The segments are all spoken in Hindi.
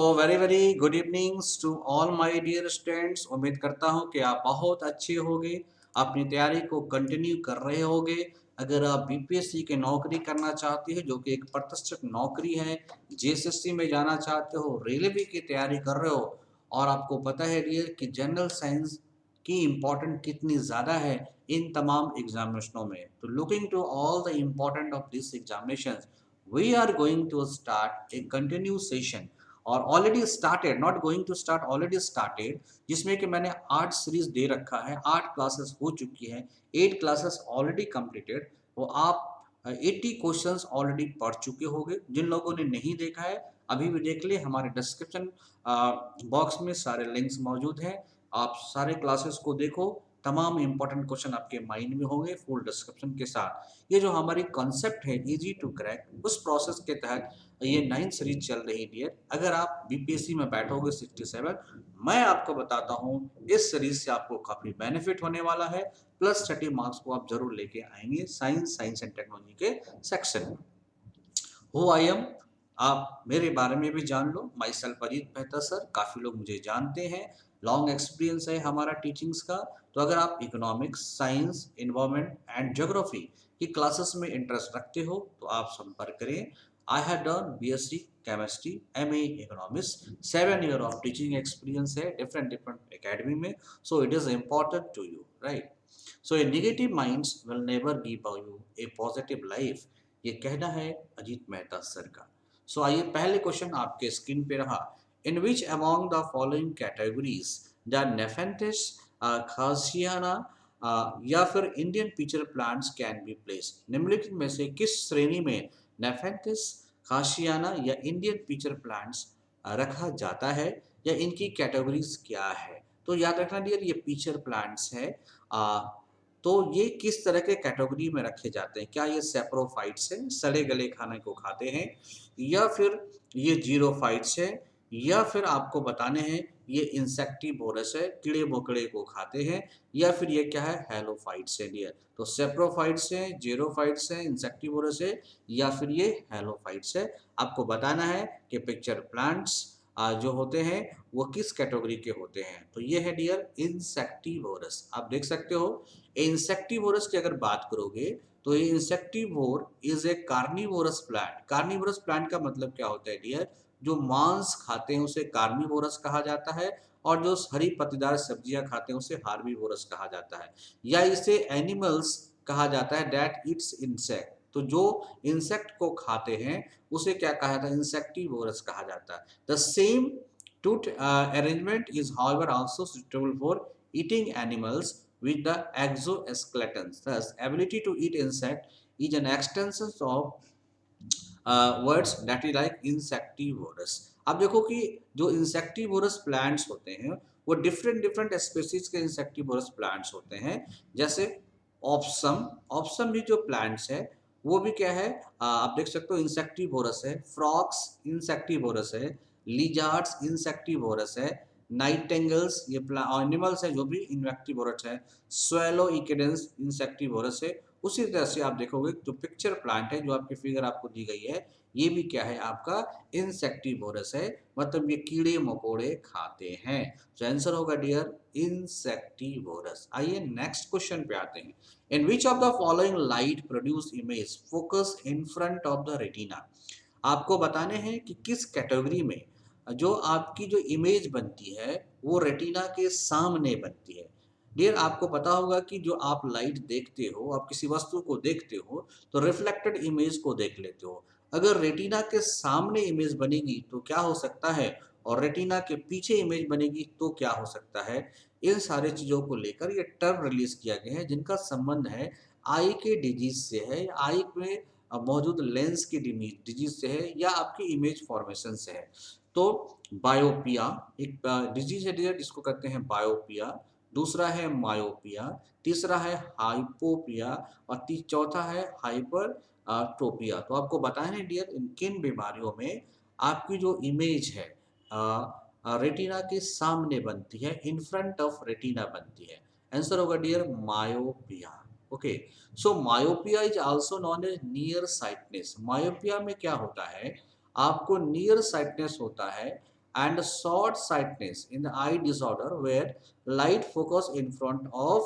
तो very very good evenings to all my dear students. उम्मीद करता हूं कि आप बहुत अच्छे होंगे, अपनी तैयारी को कंटिन्यू कर रहे होंगे। अगर आप बीपीएससी की नौकरी करना चाहते हैं जो कि एक प्रतिष्ठित नौकरी है, जेएसएससी में जाना चाहते हो, रेलवे की तैयारी कर रहे हो और आपको पता है डियर कि जनरल साइंस की इम्पोर्टेंट कितनी ज़्यादा है इन तमाम एग्जामिनेशनों में, तो looking to all the important of this examinations we are going to start a continue session और already started, not going to start, already started, जिसमें कि मैंने 8 सीरीज दे रखा है। 8 क्लासेस हो चुकी है, 8 क्लासेस ऑलरेडी कंप्लीटेड। तो आप 80 क्वेश्चंस ऑलरेडी पढ़ चुके होंगे। जिन लोगों ने नहीं देखा है अभी भी देख ले, हमारे डिस्क्रिप्शन बॉक्स में सारे लिंक्स मौजूद हैं। आप सारे क्लासेस को देखो, तमाम इंपॉर्टेंट क्वेश्चन आपके माइंड में होंगे फुल डिस्क्रिप्शन के साथ। ये जो हमारी कॉन्सेप्ट है इजी टू क्रैक, उस प्रोसेस के तहत ये 9 सीरीज चल रही डियर। अगर आप बीपीएससी में बैठोगे 67, मैं आपको बताता हूँ इस सीरीज से आपको काफी बेनिफिट होने वाला है। प्लस 30 मार्क्स को आप जरूर लेके आएंगे साइंस एंड टेक्नोलॉजी के सेक्शन में। हु आई एम, आप मेरे बारे में भी जान लो। Myself Ajit Mehta sir, काफ़ी लोग मुझे जानते हैं, लॉन्ग एक्सपीरियंस है हमारा टीचिंग्स का। तो अगर आप economics, science, environment and geography की क्लासेस में इंटरेस्ट रखते हो तो आप संपर्क करें। I have done BSc chemistry, MA economics, 7 year of teaching experience है डिफरेंट डिफरेंट एकेडमी में। So it is important to you, right? So a negative minds will never give you a positive life, ये कहना है अजीत मेहता सर का। सो आइए पहले क्वेश्चन आपके स्क्रीन पे रहा। In which among the following categories the nepenthes khasiana या फिर Indian pitcher plants can be place, निम्नलिखित में से किस श्रेणी में नेफेंथिस खासियाना या इंडियन पिचर प्लांट्स रखा जाता है, या इनकी कैटेगरीज क्या है? तो याद रखना डियर, ये पिचर प्लांट्स है। तो ये किस तरह के कैटेगरी में रखे जाते हैं? क्या ये सेप्रोफाइट्स हैं, सड़े गले खाने को खाते हैं, या फिर ये जीरोफाइट्स है, या फिर आपको बताने हैं ये इंसेक्टिवोरस है, कीड़े मकोड़े को खाते हैं, या फिर ये क्या है, हेलोफाइट्स है डियर। तो सेप्रोफाइट्स है, जीरोफाइट्स है, इंसेक्टिवोरस है, या फिर ये हेलोफाइट्स है। आपको बताना है कि पिक्चर प्लांट्स जो होते हैं वो किस कैटेगरी के होते हैं। तो ये है डियर इंसेक्टिवोरस। आप देख सकते हो इंसेक्टिवोरस की अगर बात करोगे तो ये insectivore is a carnivorous plant. Carnivorous plant का मतलब क्या होता है डियर? जो मांस खाते हैं उसे कार्निवोरस कहा जाता है, और जो हरी पत्तेदार सब्जियां खाते हैं उसे हार्बिवोरस कहा जाता है, या इसे एनिमल्स कहा जाता है दैट इट्स इंसेक्ट। तो जो इंसेक्ट को खाते हैं उसे क्या कहा जाता है? इंसेक्टिवोरस कहा जाता है। The same tooth arrangement is however also suitable for eating animals with the exoskeleton. Thus, ability to eat insect is an extension of words that is like insectivorous. अब देखो कि जो इंसेक्टिवोरस प्लांट्स होते हैं वो डिफरेंट डिफरेंट स्पेसीज के इंसेक्टिवोरस प्लांट्स होते हैं। जैसे ऑप्सम, ऑप्सम भी जो प्लांट्स है वो भी क्या है, आप देख सकते हो इंसेक्टिवोरस है। फ्रॉक्स इंसेक्टिवोरस है, लिजार्ड्स इंसेक्टिवोरस है, नाइटेंगल्स ये एनिमल्स है जो भी इंसेक्टिवोरस है, स्वेलो इकेडेंस इंसेक्टिवोरस है। उसी तरह से आप देखोगे जो पिक्चर प्लांट है जो आपकी फिगर आपको दी गई है, ये भी क्या है आपका इंसेक्टिवोरस है, मतलब ये कीड़े मकोड़े खाते हैं। तो आंसर होगा डियर इंसेक्टिवोरस। आइए नेक्स्ट क्वेश्चन पे आते हैं। In which of the following light produce image focus in front of the retina, आपको बताने हैं कि किस कैटेगरी में जो आपकी जो इमेज बनती है वो रेटिना के सामने बनती है। डियर आपको पता होगा कि जो आप लाइट देखते हो, आप किसी वस्तु को देखते हो तो रिफ्लेक्टेड इमेज को देख लेते हो। अगर रेटिना के सामने इमेज बनेगी तो क्या हो सकता है, और रेटिना के पीछे इमेज बनेगी तो क्या हो सकता है। इन सारे चीजों को लेकर ये टर्म रिलीज किया गया है जिनका संबंध है आई के डिजीज से है, आई में मौजूद लेंस की डिजीज से है, या आपकी इमेज फॉर्मेशन से है। तो बायोपिया एक डिजीज है जिसको कहते हैं बायोपिया, दूसरा है मायोपिया, तीसरा है हाइपोपिया, और चौथा है हाइपर ट्रोपिया। तो आपको बताना है डियर इन किन बीमारियों में आपकी जो इमेज है रेटिना के सामने बनती है, इन फ्रंट ऑफ रेटिना बनती है। आंसर होगा dear myopia. Okay, so myopia is also known as near sightedness. Myopia में क्या होता है, आपको नियर साइटनेस होता है and short sightedness in the eye disorder where light focus in front of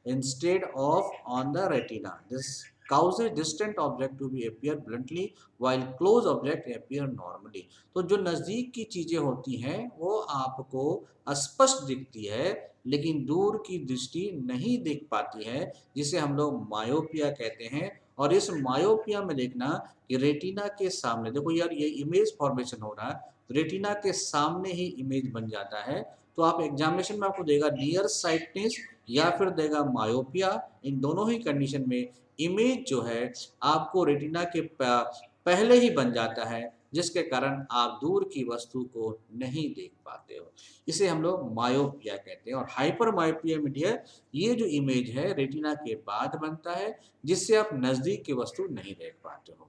instead of on the retina. This causes distant object to be appear bluntly while close object appear normally. तो जो नज़दीक की चीज़ें होती हैं वो आपको स्पष्ट दिखती है, लेकिन दूर की दृष्टि नहीं दिख पाती है, जिसे हम लोग मायोपिया कहते हैं। और इस मायोपिया में देखना कि रेटिना के सामने देखो यार, ये इमेज फॉर्मेशन हो रहा है, रेटिना के सामने ही इमेज बन जाता है। तो आप एग्जामिनेशन में आपको देगा नियर साइटनेस या फिर देगा मायोपिया। इन दोनों ही कंडीशन में इमेज जो है आपको रेटिना के पहले ही बन जाता है, जिसके कारण आप दूर की वस्तु को नहीं देख पाते हो। इसे हम लोग मायोपिया कहते हैं। और हाइपर मायोपिया में डियर, ये जो इमेज है रेटिना के बाद बनता है, जिससे आप नजदीक की वस्तु नहीं देख पाते हो,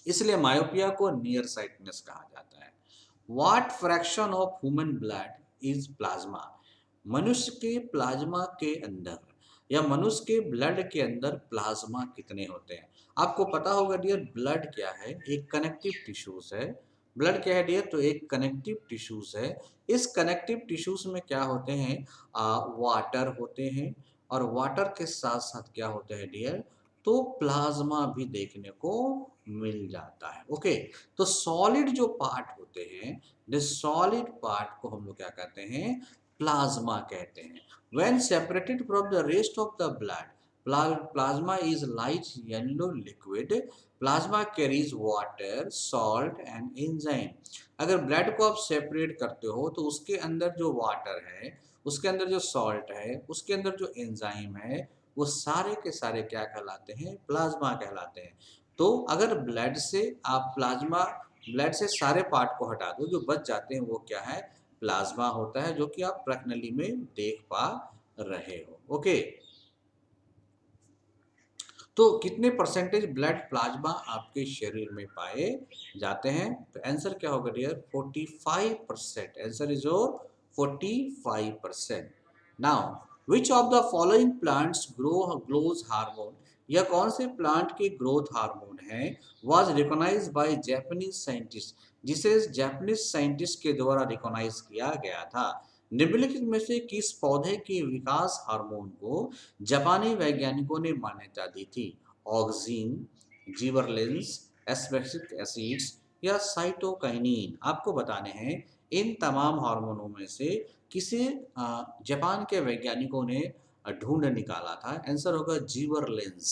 इसलिए मायोपिया को नियर साइटनेस कहा जाता है। What fraction of human blood is plasma? मनुष्य के प्लाज्मा के अंदर या मनुष्य के ब्लड के अंदर प्लाज्मा कितने होते हैं? आपको पता होगा डियर, ब्लड क्या है? एक कनेक्टिव टिश्यूज है। ब्लड क्या है डियर? तो एक कनेक्टिव टिश्यूज है। इस कनेक्टिव टिश्यूज में क्या होते हैं? वाटर होते हैं, और वाटर के साथ साथ क्या होते हैं डियर? तो प्लाज्मा भी देखने को मिल जाता है। ओके, तो सॉलिड जो पार्ट होते हैं, दिस सॉलिड पार्ट को हम लोग क्या कहते हैं? प्लाज्मा कहते हैं। When separated from the rest of the blood, plasma is light yellow liquid. Plasma carries water, salt and enzyme. अगर ब्लड को आप सेपरेट करते हो तो उसके अंदर जो वाटर है, उसके अंदर जो सॉल्ट है, उसके अंदर जो एंजाइम है, वो सारे के सारे क्या कहलाते हैं? प्लाज्मा कहलाते हैं। तो अगर ब्लड से आप ब्लड से सारे पार्ट को हटा दो, जो बच जाते हैं वो क्या है? प्लाज्मा होता है, जो कि आप प्रश्नली में देख पा रहे हो। ओके, तो कितने परसेंटेज ब्लड प्लाज्मा आपके शरीर में पाए जाते हैं? तो आंसर क्या होगा dear? 45%। Answer is your 45%। Now which of the following plants grows hormone? यह कौन से प्लांट के ग्रोथ हार्मोन है? Was recognised by Japanese scientist, जिसे जापानीज साइंटिस्ट के द्वारा रिकॉग्नाइज किया गया था। निम्नलिखित में से किस पौधे के विकास हार्मोन को जापानी वैज्ञानिकों ने मान्यता दी थी? ऑक्सिन, जिबरलिंस, एस्पेक्सिक एसिड्स या साइटोकाइनिन? आपको बताने हैं इन तमाम हार्मोनों में से किसे जापान के वैज्ञानिकों ने ढूंढ निकाला था? आंसर होगा जिबरलिंस।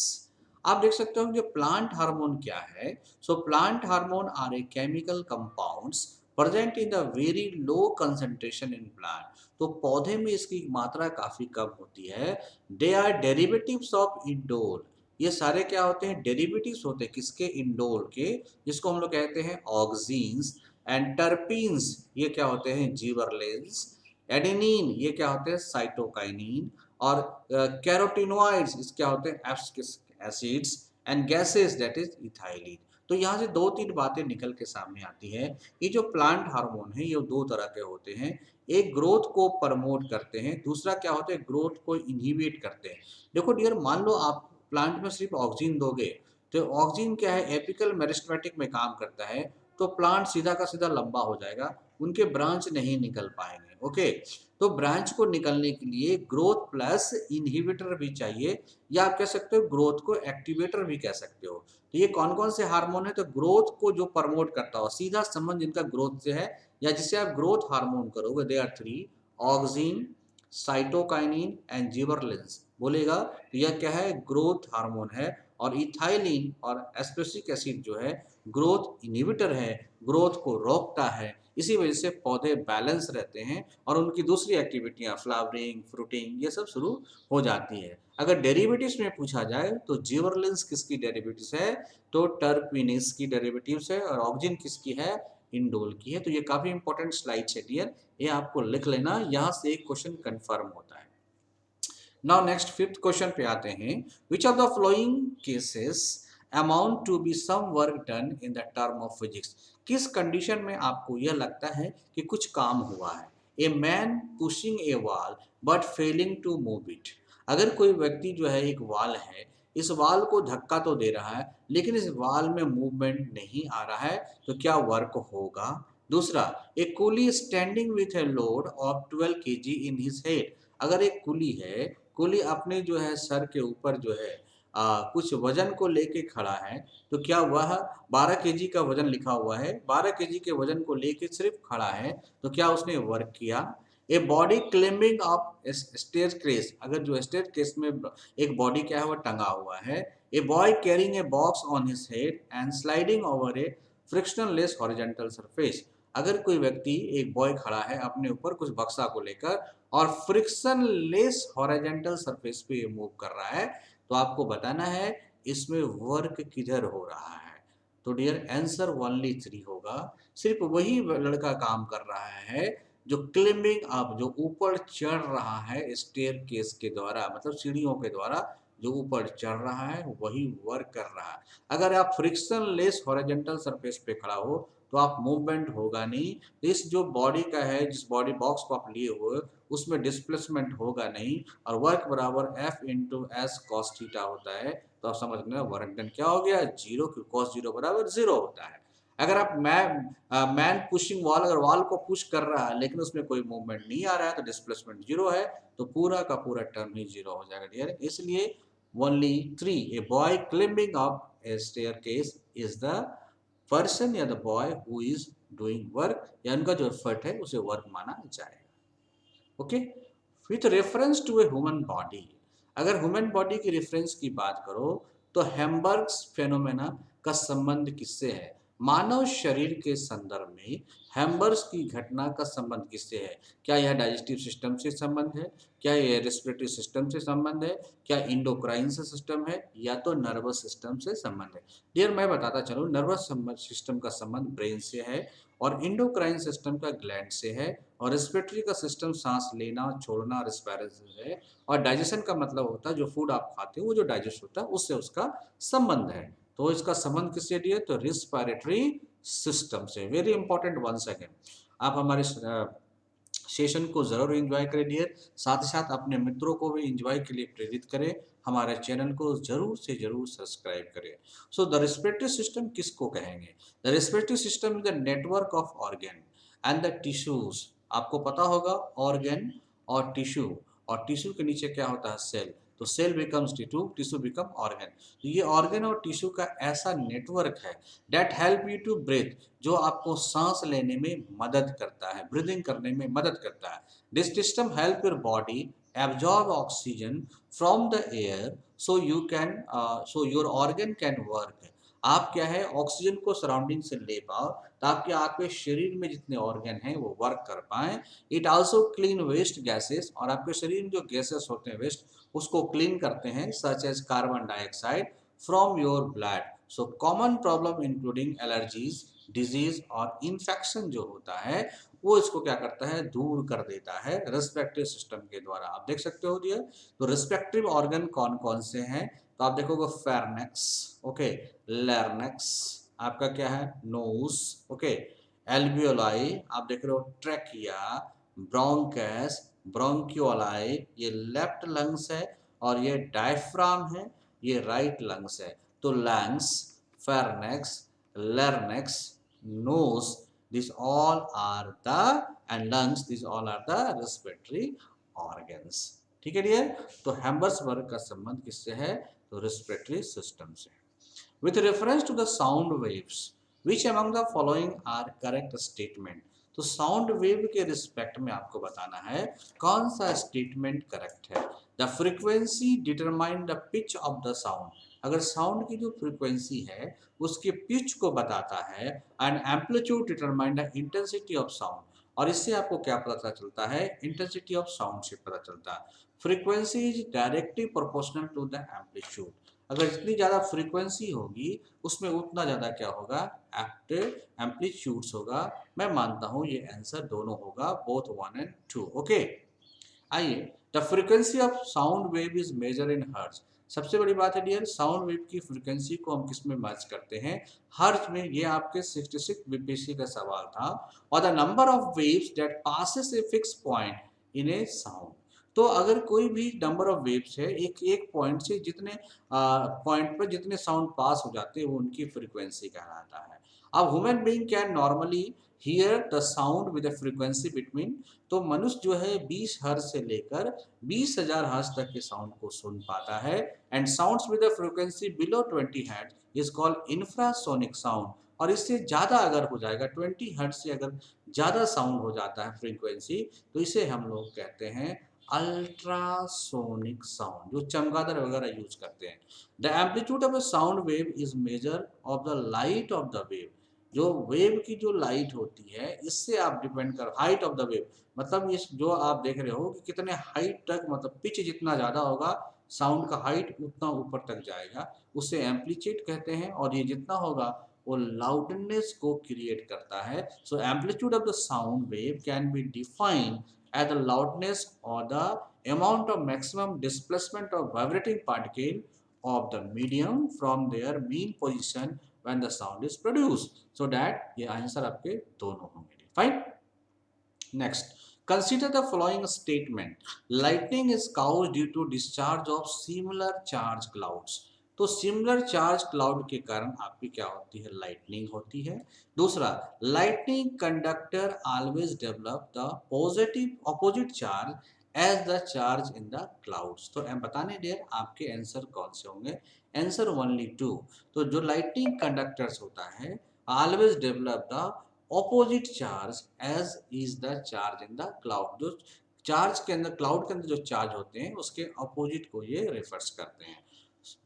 आप देख सकते हो कि प्लांट हार्मोन क्या है। So plant hormone are a chemical compounds present in the very low concentration in plant. तो पौधे में इसकी मात्रा काफी कम होती है। They are derivatives of indole. ये सारे क्या होते हैं? डेरिवेटिव्स होते हैं किसके? इंडोल के, जिसको हम लोग कहते हैं ऑक्सीन्स। एंड टर्पीन्स ये क्या होते हैं? जिबरलिंस। एडेनिन ये क्या होते हैं? साइटोकाइनिन। और कैरोटिनॉइड्स इस क्या होते हैं? Acids. And gases that is ethylene. तो यहाँ से दो तीन बातें निकल के सामने आती है। ये जो प्लांट हार्मोन है ये दो तरह के होते हैं। एक ग्रोथ को प्रमोट करते हैं, दूसरा क्या होता है? ग्रोथ को इनहिबिट करते हैं। देखो डियर, मान लो आप प्लांट में सिर्फ ऑक्सीजन दोगे, तो ऑक्सीजन क्या है? एपिकल मेरिस्टेमेटिक में काम करता है, तो प्लांट सीधा का सीधा लंबा हो जाएगा, उनके ब्रांच नहीं निकल पाएंगे। ओके, तो ब्रांच को निकलने के लिए ग्रोथ प्लस इनहिबिटर भी चाहिए, या आप कह सकते हो ग्रोथ को एक्टिवेटर भी कह सकते हो। तो ये कौन कौन से हार्मोन है? तो ग्रोथ को जो प्रमोट करता हो, सीधा संबंध जिनका ग्रोथ से है या जिसे आप ग्रोथ हार्मोन करोगे, they are three: auxin, cytokinin and gibberellins. बोलेगा तो यह क्या है? ग्रोथ हार्मोन है। और इथाइलिन और एस्पेसिक एसिड जो है ग्रोथ इनहिबिटर है, ग्रोथ को रोकता है। इसी वजह से पौधे बैलेंस रहते हैं और उनकी दूसरी एक्टिविटियां फ्लावरिंग, फ्रूटिंग ये सब शुरू हो जाती है। अगर डेरिवेटिव्स में पूछा जाए तो जिबरलिंस किसकी डेरिवेटिव्स है? तो टर्पिनिस की डेरिवेटिव्स है। और ऑक्सिन किसकी है? इंडोल की है। तो ये काफी इंपॉर्टेंट स्लाइड है डियर, ये आपको लिख लेना, यहाँ से एक क्वेश्चन कंफर्म होता है। नाउ नेक्स्ट फिफ्थ क्वेश्चन पे आते हैं। Which of the following cases amount to be some work done in the term of physics? किस कंडीशन में आपको यह लगता है कि कुछ काम हुआ है? A man pushing a wall but failing to move it. अगर कोई व्यक्ति जो है, एक वॉल है, इस वॉल को धक्का तो दे रहा है लेकिन इस वॉल में मूवमेंट नहीं आ रहा है, तो क्या वर्क होगा? दूसरा, a coolie standing with a load of 12 kg in his head. अगर एक कुली है, कुली अपने जो है सर के ऊपर जो है कुछ वजन को लेके खड़ा है, तो क्या वह 12 केजी का वजन लिखा हुआ है, 12 केजी के वजन को लेके सिर्फ खड़ा है, तो क्या उसने वर्क किया? A body climbing up staircase, अगर जो स्टेयर केस में एक बॉडी क्या है वो टंगा हुआ है। A boy carrying a box on his head and sliding over A frictionless horizontal surface. अगर कोई व्यक्ति, एक बॉय खड़ा है अपने ऊपर कुछ बक्सा को लेकर और फ्रिक्शन लेस हॉरिजॉन्टल सरफेस पे मूव कर रहा है, तो आपको बताना है इसमें वर्क किधर हो रहा है। तो डियर आंसर ओनली 3 होगा। सिर्फ वही लड़का काम कर रहा है जो क्लिम्बिंग अप, जो ऊपर चढ़ रहा है स्टेयर केस के द्वारा, मतलब सीढ़ियों के द्वारा जो ऊपर चढ़ रहा है वही वर्क कर रहा है। अगर आप फ्रिक्शन लेस हॉरिजॉन्टल सरफेस पे खड़ा हो तो आप मूवमेंट होगा नहीं। इस जो बॉडी का है, जिस बॉडी बॉक्स को आप लिए हुए उसमें डिस्प्लेसमेंट होगा नहीं, और वर्क बराबर F into S cos theta होता है। तो आप समझ लेना वर्क डन क्या हो गया, जीरो, क्योंकि कॉस जीरो बराबर जीरो होता है। अगर आप मैन पुशिंग वॉल, अगर वॉल को पुश कर रहा है लेकिन उसमें कोई मूवमेंट नहीं आ रहा है तो डिस्प्लेसमेंट जीरो है, तो पूरा का पूरा टर्म ही जीरो हो जाएगा डियर। इसलिए only 3, a boy climbing up a staircase is the person या the boy who is doing work, या उनका जो एफर्ट है उसे वर्क माना जाएगा। Okay, with reference to a human body, अगर ह्यूमन बॉडी की रेफरेंस की बात करो तो हेम्बर्ग्स फेनोमेना का संबंध किससे है? मानव शरीर के संदर्भ में हेम्बर्ग्स की घटना का संबंध किससे है? क्या यह डाइजेस्टिव सिस्टम से संबंध है, क्या यह रेस्पिरेटरी सिस्टम से संबंध है, क्या इंडोक्राइन से सिस्टम है, या तो नर्वस सिस्टम से संबंध है? डियर मैं बताता चलूँ, नर्वस सिस्टम का संबंध ब्रेन से है, और इंडोक्राइन सिस्टम का ग्लैंड से है, और रेस्पिरेटरी का सिस्टम सांस लेना छोड़ना रेस्पिरेशन से है, और डाइजेशन का मतलब होता है जो फूड आप खाते हो वो जो डाइजेस्ट होता है उससे उसका संबंध है। तो इसका संबंध किससे दिया? तो रेस्पिरेटरी सिस्टम से। वेरी इंपॉर्टेंट, वंस अगेन आप हमारे सेशन को जरूर एंजॉय करें डियर, साथ ही साथ अपने मित्रों को भी एंजॉय के लिए प्रेरित करें, हमारे चैनल को जरूर से जरूर सब्सक्राइब करें। सो द रेस्पिरेटरी सिस्टम किसको कहेंगे? The respiratory system is the network of organ and the tissues. आपको पता होगा ऑर्गन और टिश्यू, और टिश्यू के नीचे क्या होता है? सेल। तो cell becomes tissue, tissue become organ. तो ये ऑर्गन और टिश्यू का ऐसा नेटवर्क है that help you to breathe, जो आपको सांस लेने में मदद करता है, ब्रीदिंग करने में मदद करता है। This system help your body absorb oxygen from the air so your organ can work. आप क्या है ऑक्सीजन को सराउंडिंग से ले पाओ ताकि आपके शरीर में जितने ऑर्गन हैं वो वर्क कर पाएं। It also clean waste gases, और आपके शरीर में जो गैसेस होते हैं वेस्ट उसको क्लीन करते हैं, such as carbon dioxide from your blood. So common problem including allergies, diseases और इन्फेक्शन जो होता है वो इसको क्या करता है? दूर कर देता है रेस्पिरेटरी सिस्टम के द्वारा। आप देख सकते हो दिया। तो रेस्पिरेटरी ऑर्गन कौन कौन से हैं? तो आप देखोगे फेरनेक्स, ओके, लैरिंक्स, आपका क्या है? नोज, ओके, एल्वियोलाई, आप देख रहे हो ट्रैकिया, ब्रोंकस, ब्रोंक्योलाई, ये लेफ्ट लंग्स है, और ये डायफ्राम है, ये राइट लंग्स है। तो lungs, pharynx, larynx, nose, this all are the, and lungs, this all are the respiratory organs. ठीक है डियर। तो हेम्बर्सबर्ग का संबंध किससे है? तो रेस्पिरेटरी सिस्टम से। With reference to the sound waves, which among the following are correct statement? तो साउंड वेव के रिस्पेक्ट में आपको बताना है कौन सा स्टेटमेंट करेक्ट है। The frequency determine the pitch of the sound, अगर साउंड की जो फ्रीक्वेंसी है उसके पिच को बताता है, and amplitude determine the intensity of sound, और इससे आपको क्या पता चलता है? इंटेंसिटी ऑफ साउंड से पता चलता है। Frequency is directly proportional to the amplitude, अगर जितनी ज़्यादा फ्रीक्वेंसी होगी उसमें उतना ज़्यादा क्या होगा? एक्टिव एम्पलीट्यूड्स होगा। मैं मानता हूँ ये आंसर दोनों होगा, बोथ 1 and 2। ओके, आइए, the frequency of sound wave is measure in hertz. सबसे बड़ी बात है डियर, साउंड वेव की फ्रीक्वेंसी को हम किस में मैच करते हैं? हर्ट्ज में। ये आपके 66 बीपीसी का सवाल था। और the number of waves that passes a fix point in A sound, तो अगर कोई भी नंबर ऑफ वेव्स है एक एक पॉइंट से जितने पॉइंट पर जितने साउंड पास हो जाते हैं वो उनकी फ्रीक्वेंसी कहलाता है। अब human being can normally here the sound with frequency between, तो मनुष्य जो है 20 हर्ट्ज से लेकर 20,000 हर्ट्ज तक के साउंड को सुन पाता है। And sounds with frequency below 20 hertz is called infrasonic sound, और इससे ज़्यादा अगर हो जाएगा 20 हर्ट्ज से अगर ज़्यादा साउंड हो जाता है फ्रीक्वेंसी, तो इसे हम लोग कहते हैं अल्ट्रासोनिक साउंड, जो चमगादड़ वगैरह यूज करते हैं। The amplitude of a sound wave is measure of the light of the wave, जो वेव की जो लाइट होती है इससे आप डिपेंड कर, हाइट ऑफ द वेव मतलब इस जो आप देख रहे हो कि कितने हाइट तक, मतलब पिच जितना ज़्यादा होगा साउंड का हाइट उतना ऊपर तक जाएगा, उसे एम्पलीट्यूड कहते हैं। और ये जितना होगा वो लाउडनेस को क्रिएट करता है। So amplitude of the sound wave can be defined as the loudness और the amount of maximum displacement of vibrating particle of the medium from their mean position when the sound is produced, so that ये आंसर आपके दोनों होंगे। Fine, next, consider the following statement, lightning is caused due to discharge of similar charge clouds, तो सिमिलर चार्ज क्लाउड के कारण आपकी क्या होती है, लाइटनिंग होती है। दूसरा, lightning conductor always develop the positive opposite charge as the charge in the clouds, तो बताने डियर आपके आंसर कौन से होंगे, आंसर ओनली 2। तो जो लाइटनिंग कंडक्टर्स होता है always develop the opposite charge as is the charge in the cloud, जो चार्ज के अंदर, क्लाउड के अंदर जो चार्ज होते हैं उसके अपोजिट को ये रेफर्स करते हैं।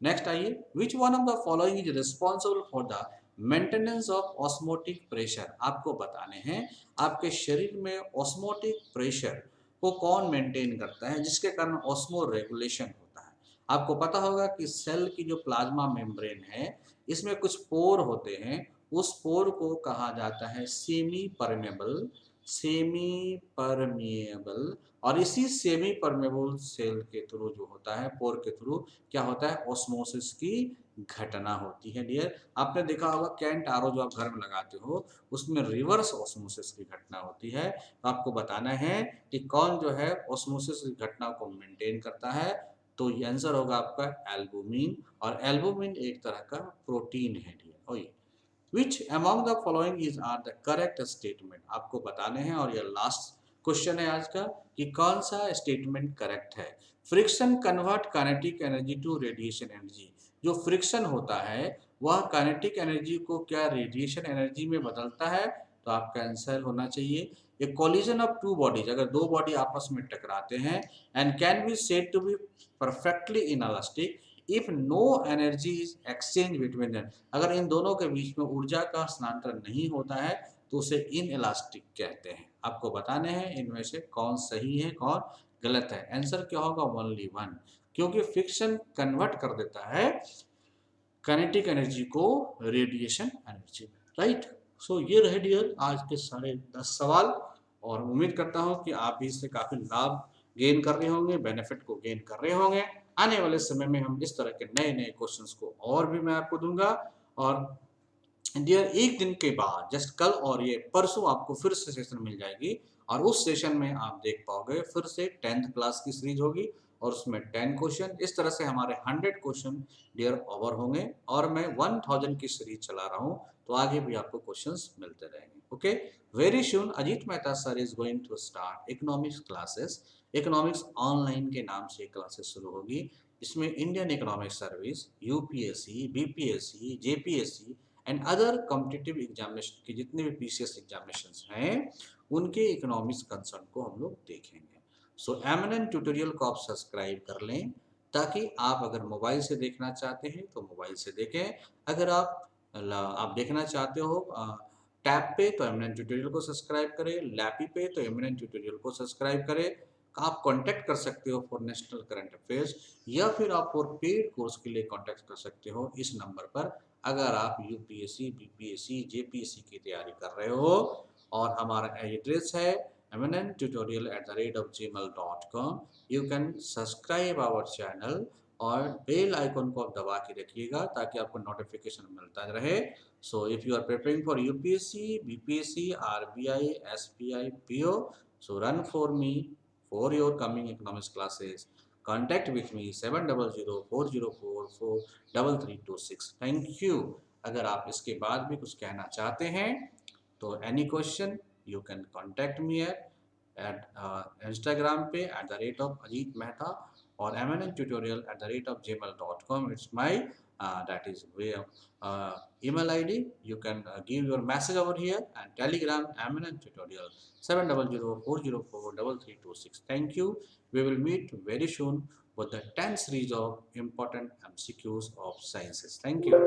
नेक्स्ट आइए, which one of the following is responsible for the maintenance of osmotic pressure, आपको बताने हैं आपके शरीर में ऑस्मोटिक प्रेशर को कौन मेंटेन करता है, जिसके कारण ऑस्मो रेगुलेशन होता है। आपको पता होगा कि सेल की जो प्लाज्मा मेम्ब्रेन है इसमें कुछ पोर होते हैं, उस पोर को कहा जाता है सेमी परमेबल, सेमी परमिएबल, और इसी सेमी परमेबल सेल के थ्रू जो होता है, पोर के थ्रू क्या होता है, ऑस्मोसिस की घटना होती है। डियर आपने देखा होगा कैंट आरओ जो आप घर में लगाते हो उसमें रिवर्स ऑस्मोसिस की घटना होती है। तो आपको बताना है कि कौन जो है ऑस्मोसिस की घटना को मेंटेन करता है, तो ये आंसर होगा आपका एल्बुमिन, और एल्बुमिन एक तरह का प्रोटीन है dear. Which among the following is are the correct statement, आपको बताने हैं, और ये लास्ट क्वेश्चन है आज का कि कौन सा स्टेटमेंट करेक्ट है। Friction convert kinetic energy to radiation energy, जो फ्रिक्शन होता है वह काइनेटिक एनर्जी को क्या रेडिएशन एनर्जी में बदलता है, तो आपका आंसर होना चाहिए a collision of two bodies, अगर दो बॉडी आपस में टकराते हैं, and can be said to be perfectly inelastic if no energy is exchange between them, अगर इन दोनों के बीच में ऊर्जा का स्थानांतरण नहीं होता है तो उसे इन इलास्टिक कहते हैं। आपको बताने हैं इनमें से कौन सही है कौन गलत है। आंसर क्या होगा, ओनली वन, क्योंकि फ्रिक्शन कन्वर्ट कर देता है काइनेटिक एनर्जी को रेडिएशन एनर्जी में, राइट। सो ये रहे डियर आज के सारे 10 सवाल, और उम्मीद करता हूँ कि आप भी इससे काफ़ी लाभ गेन कर रहे होंगे, बेनिफिट को गेन कर रहे होंगे। आने वाले समय में हम इस तरह के नए नए क्वेश्चंस को और भी मैं आपको दूंगा, और डियर एक दिन के बाद जस्ट कल और ये परसों आपको फिर से सेशन मिल जाएगी, और उस सेशन में आप देख पाओगे फिर से 10th क्लास की सीरीज होगी, और उसमें 10 क्वेश्चन, इस तरह से हमारे 100 क्वेश्चन डियर ओवर होंगे, और मैं 1000 की सीरीज चला रहा हूँ, तो आगे भी आपको क्वेश्चंस मिलते रहेंगे। Okay, very soon Ajit Mehta sir is going to start economics classes, economics online के नाम से क्लासेस शुरू होगी। इसमें Indian economic service, UPSC, BPSC, JPSC and other competitive examination के जितने भी पीसीएस एग्जामिनेशंस हैं उनके इकोनॉमिक्स कंसर्न को हम लोग देखेंगे। सो एमिनेंट ट्यूटोरियल को आप सब्सक्राइब कर लें, ताकि आप अगर मोबाइल से देखना चाहते हैं तो मोबाइल से देखें, अगर आप देखना चाहते हो टैब पे तो एमिनेंट ट्यूटोरियल को सब्सक्राइब करें, लैपी पे तो एमिनेंट ट्यूटोरियल को सब्सक्राइब करें। आप कांटेक्ट कर सकते हो फॉर नेशनल करंट अफेयर्स, या फिर आप फॉर पेड कोर्स के लिए कांटेक्ट कर सकते हो इस नंबर पर, अगर आप यूपीएससी, बीपीएससी, जेपीएससी की तैयारी कर रहे हो। और हमारा एड्रेस है eminenttutorial@gmail.com। You can subscribe our channel, और बेल आइकन को आप दबा के रखिएगा ताकि आपको नोटिफिकेशन मिलता रहे। So if you are preparing for UPSC, BPSC, RBI, SBI, PO, so run for me for your coming economics classes. Contact with me 7004043326। Thank you. अगर आप इसके बाद भी कुछ कहना चाहते हैं So any question, you can contact me at Instagram पे @Ajit Mehta or mnntutorial@gmail.com. It's my that is way email ID. You can give your message over here, and Telegram MNN Tutorial 70040043326. Thank you. We will meet very soon with the 10 series of important MCQs of sciences. Thank you.